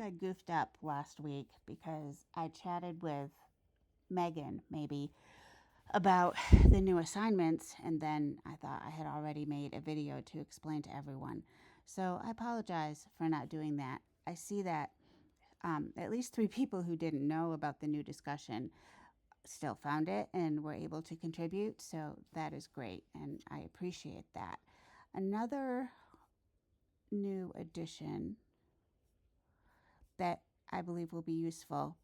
I goofed up last week because I chatted with Megan, maybe, about the new assignments, and then I thought I had already made a video to explain to everyone. So I apologize for not doing that. I see that at least 3 people who didn't know about the new discussion still found it and were able to contribute, so that is great, and I appreciate that. Another new addition that I believe will be useful,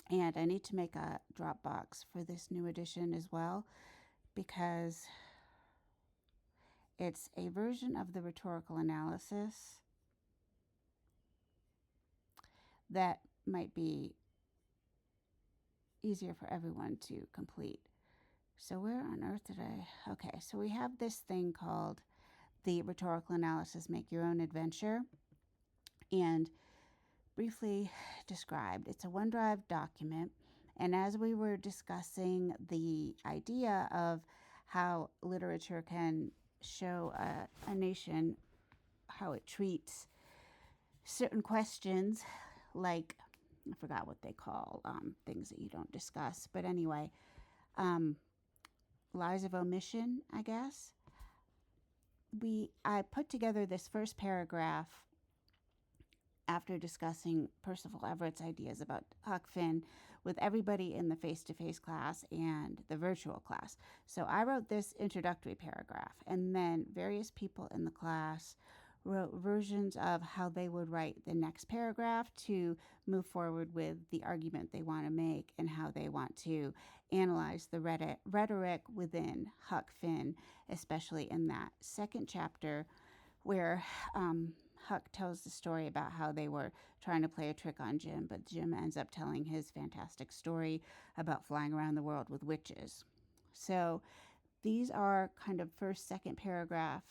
and I need to make a Dropbox for this new edition as well, because it's a version of the rhetorical analysis that might be easier for everyone to complete. So where on earth did I... Okay, so we have this thing called the rhetorical analysis Make Your Own Adventure. And briefly described, it's a OneDrive document. And as we were discussing the idea of how literature can show a nation how it treats certain questions, like, I forgot what they call things that you don't discuss, but anyway, lies of omission, I guess. I put together this first paragraph after discussing Percival Everett's ideas about Huck Finn with everybody in the face-to-face class and the virtual class. So I wrote this introductory paragraph, and then various people in the class wrote versions of how they would write the next paragraph to move forward with the argument they want to make and how they want to analyze the rhetoric within Huck Finn, especially in that second chapter where Huck tells the story about how they were trying to play a trick on Jim, but Jim ends up telling his fantastic story about flying around the world with witches. So these are kind of first, second paragraph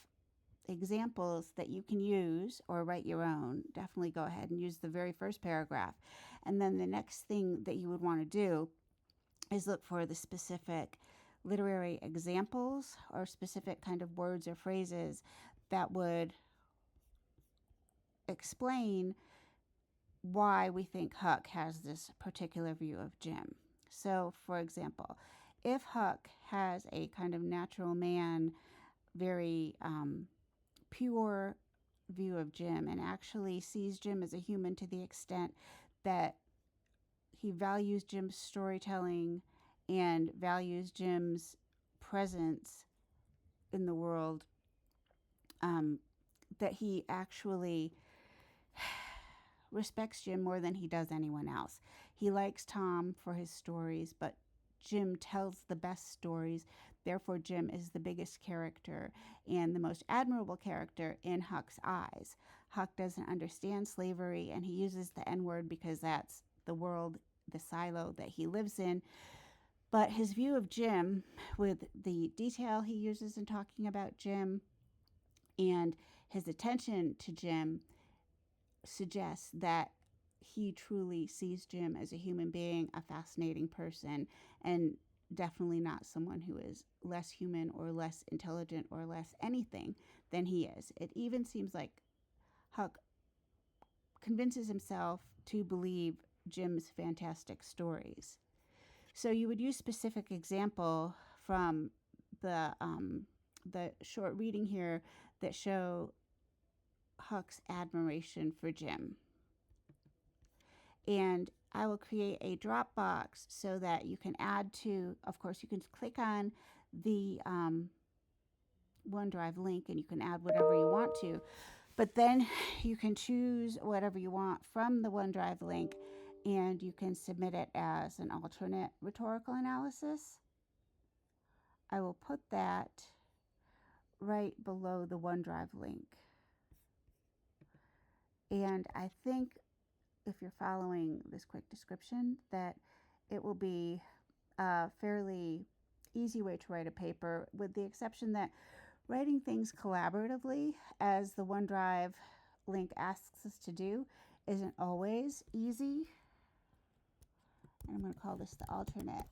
examples that you can use or write your own. Definitely go ahead and use the very first paragraph. And then the next thing that you would want to do is look for the specific literary examples or specific kind of words or phrases that would explain why we think Huck has this particular view of Jim. So, for example, if Huck has a kind of natural man, very pure view of Jim and actually sees Jim as a human to the extent that he values Jim's storytelling and values Jim's presence in the world, that he actually respects Jim more than he does anyone else. He likes Tom for his stories, but Jim tells the best stories. Therefore, Jim is the biggest character and the most admirable character in Huck's eyes. Huck doesn't understand slavery, and he uses the N-word because that's the world, the silo that he lives in. But his view of Jim, with the detail he uses in talking about Jim and his attention to Jim, suggests that he truly sees Jim as a human being, a fascinating person, and definitely not someone who is less human or less intelligent or less anything than he is. It even seems like Huck convinces himself to believe Jim's fantastic stories. So you would use specific example from the short reading here that show Huck's admiration for Jim. And I will create a Dropbox so that you can add to, of course, you can click on the OneDrive link and you can add whatever you want to. But then you can choose whatever you want from the OneDrive link and you can submit it as an alternate rhetorical analysis. I will put that right below the OneDrive link. And I think if you're following this quick description that it will be a fairly easy way to write a paper, with the exception that writing things collaboratively, as the OneDrive link asks us to do, isn't always easy. And I'm going to call this the alternate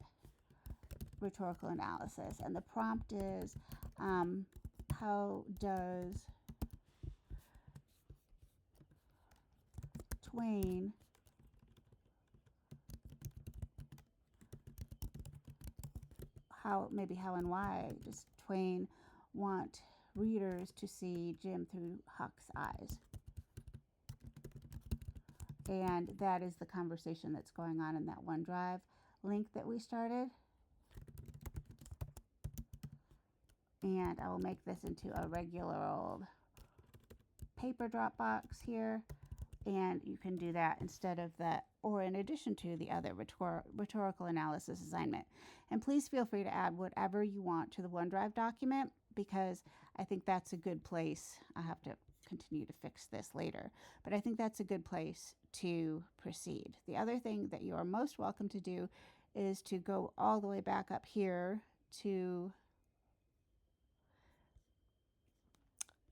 rhetorical analysis. And the prompt is, how does Twain how and why does Twain want readers to see Jim through Huck's eyes? And that is the conversation that's going on in that OneDrive link that we started. And I will make this into a regular old paper Dropbox here. And you can do that instead of that, or in addition to the other rhetorical analysis assignment. And please feel free to add whatever you want to the OneDrive document, because I think that's a good place. I have to continue to fix this later, but I think that's a good place to proceed. The other thing that you are most welcome to do is to go all the way back up here to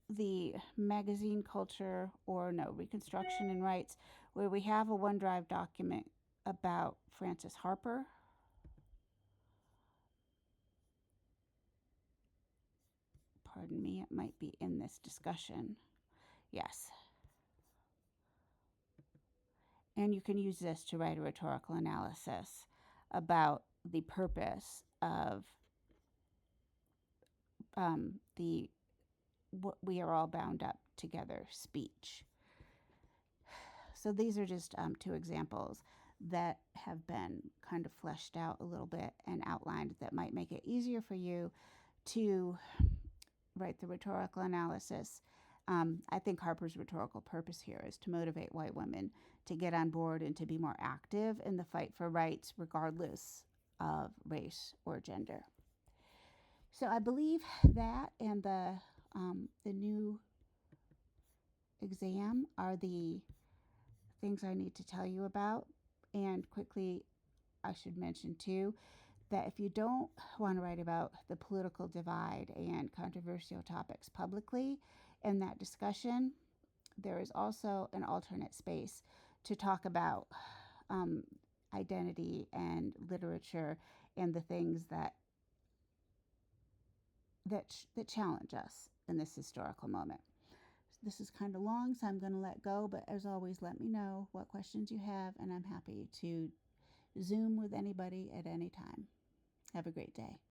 the magazine culture, or no, Reconstruction and Rights, where we have a OneDrive document about Frances Harper. Pardon me, it might be in this discussion. Yes. And you can use this to write a rhetorical analysis about the purpose of the "what we are all bound up together" speech. So these are just two examples that have been kind of fleshed out a little bit and outlined that might make it easier for you to write the rhetorical analysis. I think Harper's rhetorical purpose here is to motivate white women to get on board and to be more active in the fight for rights, regardless of race or gender. So I believe that and the new exam are the things I need to tell you about. And quickly, I should mention too that if you don't want to write about the political divide and controversial topics publicly in that discussion, there is also an alternate space to talk about identity and literature and the things that challenge us in this historical moment. This is kind of long, so I'm going to let go, but as always, let me know what questions you have, and I'm happy to Zoom with anybody at any time. Have a great day.